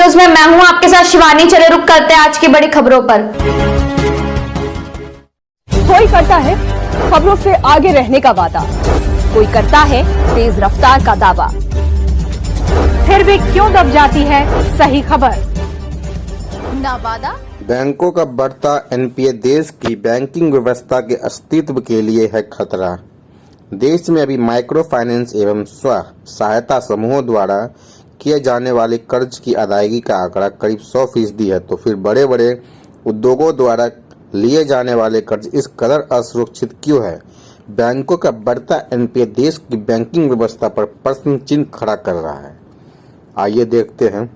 News में मैं हूं आपके साथ शिवानी। चले रुक करते हैं आज की बड़ी खबरों पर। कोई करता है खबरों से आगे रहने का वादा, कोई करता है तेज रफ्तार का दावा, फिर भी क्यों दब जाती है सही खबर। ना वादा। बैंकों का बढ़ता एनपीए देश की बैंकिंग व्यवस्था के अस्तित्व के लिए है खतरा। देश में अभी माइक्रो फाइनेंस एवं स्व सहायता समूहों द्वारा किए जाने वाले कर्ज की अदायगी का आंकड़ा करीब 100% है, तो फिर बड़े बड़े उद्योगों द्वारा लिए जाने वाले कर्ज इस कदर असुरक्षित क्यों है। बैंकों का बढ़ता एनपीए देश की बैंकिंग व्यवस्था पर प्रश्न चिन्ह खड़ा कर रहा है। आइए देखते हैं।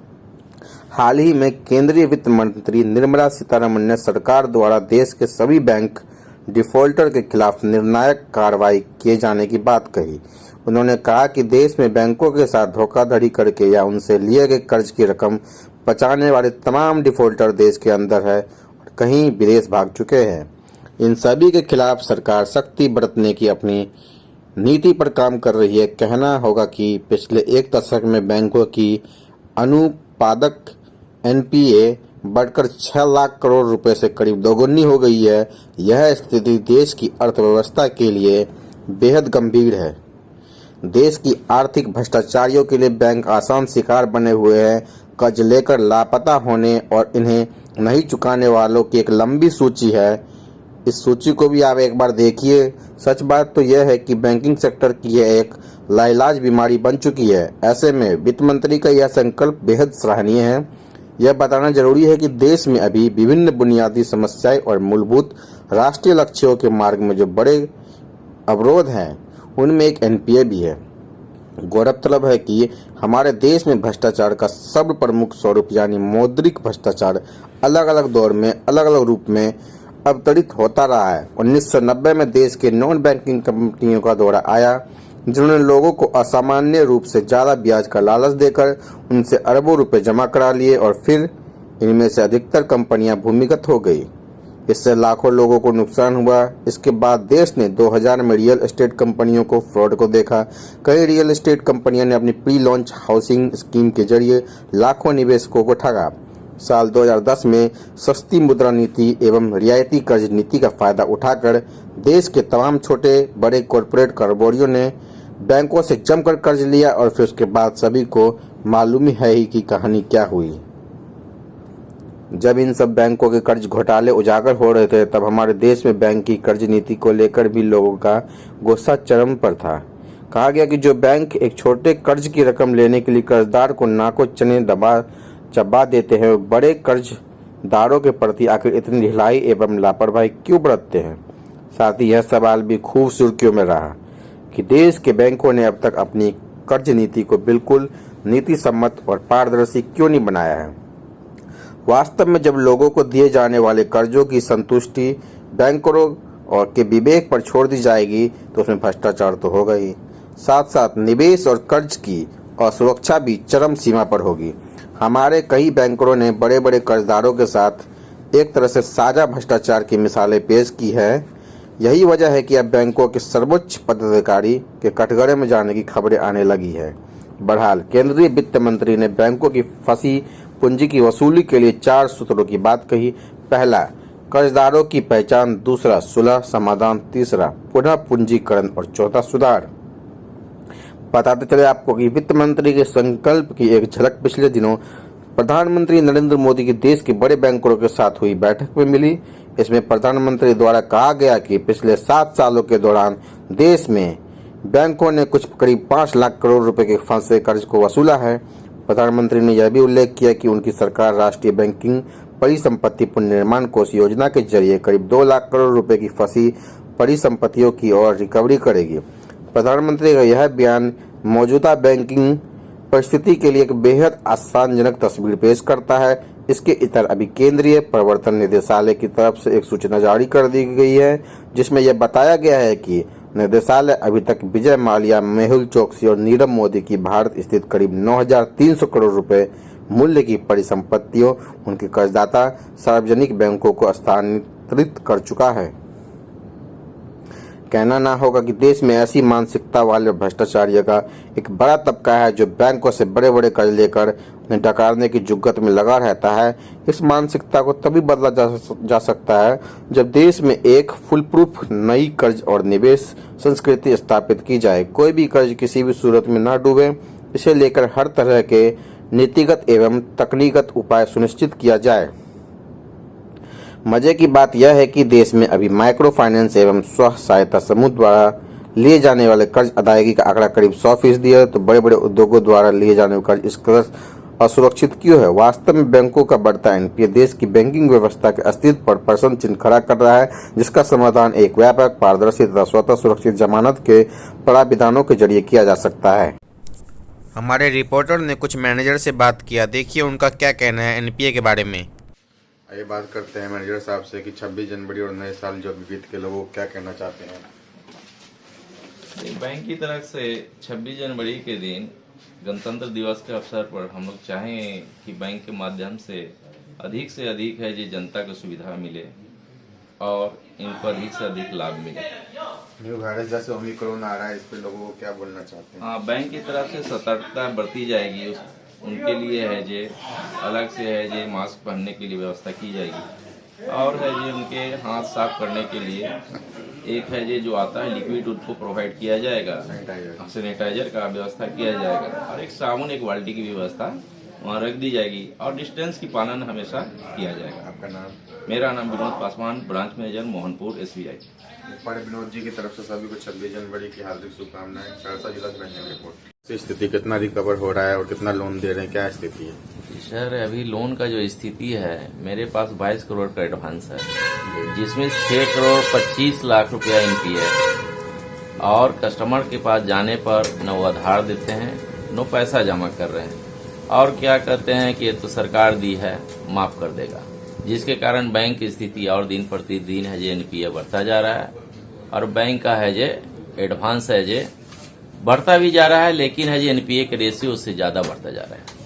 हाल ही में केंद्रीय वित्त मंत्री निर्मला सीतारमण ने सरकार द्वारा देश के सभी बैंक डिफॉल्टर के खिलाफ निर्णायक कार्रवाई किए जाने की बात कही। उन्होंने कहा कि देश में बैंकों के साथ धोखाधड़ी करके या उनसे लिए गए कर्ज की रकम बचाने वाले तमाम डिफॉल्टर देश के अंदर है और कहीं विदेश भाग चुके हैं। इन सभी के खिलाफ सरकार सख्ती बरतने की अपनी नीति पर काम कर रही है। कहना होगा कि पिछले एक दशक में बैंकों की अनुपादक एनपीए बढ़कर 6 लाख करोड़ रुपए से करीब दोगुनी हो गई है। यह स्थिति देश की अर्थव्यवस्था के लिए बेहद गंभीर है। देश की आर्थिक भ्रष्टाचारियों के लिए बैंक आसान शिकार बने हुए हैं। कर्ज लेकर लापता होने और इन्हें नहीं चुकाने वालों की एक लंबी सूची है। इस सूची को भी आप एक बार देखिए। सच बात तो यह है कि बैंकिंग सेक्टर की यह एक लाइलाज बीमारी बन चुकी है। ऐसे में वित्त मंत्री का यह संकल्प बेहद सराहनीय है। यह बताना जरूरी है कि देश में अभी विभिन्न बुनियादी समस्याएं और मूलभूत राष्ट्रीय लक्ष्यों के मार्ग में जो बड़े अवरोध हैं, उनमें एक एनपीए भी है। गौरतलब है कि हमारे देश में भ्रष्टाचार का सब प्रमुख स्वरूप यानी मौद्रिक भ्रष्टाचार अलग अलग दौर में अलग अलग रूप में अवतरित होता रहा है। 1990 में देश के नॉन बैंकिंग कंपनियों का दौरा आया, जिन्होंने लोगों को असामान्य रूप से ज्यादा ब्याज का लालच देकर उनसे अरबों रुपए जमा करा लिए और फिर इनमें से अधिकतर कंपनियां भूमिगत हो गई। इससे लाखों लोगों को नुकसान हुआ। इसके बाद देश ने 2000 में रियल एस्टेट कंपनियों को फ्रॉड को देखा। कई रियल एस्टेट कंपनियों ने अपनी प्री लॉन्च हाउसिंग स्कीम के जरिए लाखों निवेशकों को ठगा। साल 2010 में सस्ती मुद्रा नीति एवं रियायती कर्ज नीति का फायदा उठाकर देश के तमाम छोटे बड़े कॉरपोरेट कारोबारियों ने बैंकों से जमकर कर्ज लिया और फिर उसके बाद सभी को मालूम है ही कि कहानी क्या हुई। जब इन सब बैंकों के कर्ज घोटाले उजागर हो रहे थे, तब हमारे देश में बैंक की कर्ज नीति को लेकर भी लोगों का गुस्सा चरम पर था। कहा गया कि जो बैंक एक छोटे कर्ज की रकम लेने के लिए कर्जदार को नाको चने चबा देते हैं, बड़े कर्जदारों के प्रति आखिर इतनी ढिलाई एवं लापरवाही क्यों बरतते हैं। साथ ही यह सवाल भी खूब सुर्खियों में रहा कि देश के बैंकों ने अब तक अपनी कर्ज नीति को बिल्कुल नीति सम्मत और पारदर्शी क्यों नहीं बनाया है। वास्तव में जब लोगों को दिए जाने वाले कर्जों की संतुष्टि बैंकरों और के विवेक पर छोड़ दी जाएगी, तो उसमें भ्रष्टाचार तो होगा ही, साथ साथ निवेश और कर्ज की असुरक्षा भी चरम सीमा पर होगी। हमारे कई बैंकरों ने बड़े बड़े कर्जदारों के साथ एक तरह से साझा भ्रष्टाचार की मिसालें पेश की है। यही वजह है कि अब बैंकों के सर्वोच्च पदाधिकारी के कटघरे में जाने की खबरें आने लगी है। बहरहाल केंद्रीय वित्त मंत्री ने बैंकों की फंसी पूंजी की वसूली के लिए 4 सूत्रों की बात कही। पहला, कर्जदारों की पहचान। दूसरा, सुलह समाधान। तीसरा, पुनः पूंजीकरण। और चौथा, सुधार। बताते चले आपको कि वित्त मंत्री के संकल्प की एक झलक पिछले दिनों प्रधानमंत्री नरेंद्र मोदी की देश के बड़े बैंकरों के साथ हुई बैठक में मिली। इसमें प्रधानमंत्री द्वारा कहा गया कि पिछले 7 सालों के दौरान देश में बैंकों ने कुछ करीब 5 लाख करोड़ रुपए के फंसे कर्ज को वसूला है। प्रधानमंत्री ने यह भी उल्लेख किया कि उनकी सरकार राष्ट्रीय बैंकिंग परिसंपत्ति पुनर्निर्माण कोष योजना के जरिए करीब 2 लाख करोड़ रुपए की फंसी परिसंपत्तियों की और रिकवरी करेगी। प्रधानमंत्री का यह बयान मौजूदा बैंकिंग परिस्थिति के लिए एक बेहद आशाजनक तस्वीर पेश करता है। इसके इतर अभी केंद्रीय प्रवर्तन निदेशालय की तरफ से एक सूचना जारी कर दी गई है, जिसमें यह बताया गया है कि निदेशालय अभी तक विजय माल्या, मेहुल चोकसी और नीरव मोदी की भारत स्थित करीब 9,300 करोड़ रुपए मूल्य की परिसंपत्तियों उनके कर्जदाता सार्वजनिक बैंकों को हस्तांतरित कर चुका है। कहना ना होगा कि देश में ऐसी मानसिकता वाले भ्रष्टाचारियों का एक बड़ा तबका है जो बैंकों से बड़े बड़े कर्ज लेकर उन्हें डकारने की जुग्गत में लगा रहता है। इस मानसिकता को तभी बदला जा सकता है जब देश में एक फुल प्रूफ नई कर्ज और निवेश संस्कृति स्थापित की जाए। कोई भी कर्ज किसी भी सूरत में न डूबे, इसे लेकर हर तरह के नीतिगत एवं तकनीकगत उपाय सुनिश्चित किया जाए। मजे की बात यह है कि देश में अभी माइक्रो फाइनेंस एवं स्व सहायता समूह द्वारा लिए जाने वाले कर्ज अदायगी का आंकड़ा करीब 100% है। तो बड़े बड़े उद्योगों द्वारा लिए जाने वाले कर्ज इस कदर असुरक्षित क्यों है? वास्तव में बैंकों का बढ़ता एनपीए देश की बैंकिंग व्यवस्था के अस्तित्व पर प्रश्न चिन्ह खड़ा कर रहा है, जिसका समाधान एक व्यापक, पारदर्शी तथा स्वतः सुरक्षित जमानत के प्राविधानों के जरिए किया जा सकता है। हमारे रिपोर्टर ने कुछ मैनेजर से बात किया, देखिए उनका क्या कहना है एनपीए के बारे में। आइए बात करते हैं मैनेजर साहब से कि 26 जनवरी और नए साल जो बीत के लोगों को क्या कहना चाहते हैं। बैंक की तरफ से 26 जनवरी के दिन गणतंत्र दिवस के अवसर पर हम लोग चाहें कि बैंक के माध्यम से अधिक है जी जनता को सुविधा मिले और इनको अधिक से अधिक लाभ मिले। न्यू वायरस जैसे ओमिक्रॉन आ रहा है, इस पे लोगों को क्या बोलना चाहते हैं? हाँ, बैंक की तरफ से सतर्कता बरती जाएगी। उनके लिए है जे अलग से है जे मास्क पहनने के लिए व्यवस्था की जाएगी और है जे उनके हाथ साफ करने के लिए एक है जे जो आता है लिक्विड उनको प्रोवाइड किया जाएगा, सैनिटाइजर का व्यवस्था किया जाएगा और एक साबुन एक बाल्टी की व्यवस्था वहाँ रख दी जाएगी और डिस्टेंस की पालन हमेशा किया जाएगा। आपका नाम? मेरा नाम Vinod Paswan, branch manager Mohanpur SBI। बड़े विनोद जी की तरफ से सभी को 26 जनवरी की हार्दिक शुभकामनाएं। सहरसा जिला से रंजन रिपोर्ट। स्थिति कितना रिकवर हो रहा है और कितना लोन दे रहे हैं, क्या स्थिति है? सर, अभी लोन का जो स्थिति है, मेरे पास 22 करोड़ का एडवांस है, जिसमें 6 करोड़ 25 लाख रुपया एनपीए है और कस्टमर के पास जाने पर न वो आधार देते हैं न पैसा जमा कर रहे हैं और क्या कहते हैं कि ये तो सरकार दी है, माफ कर देगा, जिसके कारण बैंक की स्थिति और दिन प्रतिदिन है जे एनपीए बढ़ता जा रहा है और बैंक का है जे एडवांस है जे बढ़ता भी जा रहा है, लेकिन है जे एनपीए के रेशियो उससे ज्यादा बढ़ता जा रहा है।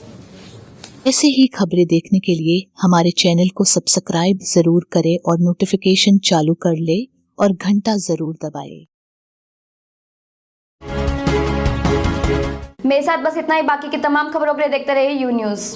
ऐसे ही खबरें देखने के लिए हमारे चैनल को सब्सक्राइब जरूर करें और नोटिफिकेशन चालू कर ले और घंटा जरूर दबाएं। मेरे साथ बस इतना ही। बाकी की तमाम खबरों के लिए देखते रहिए यू न्यूज़।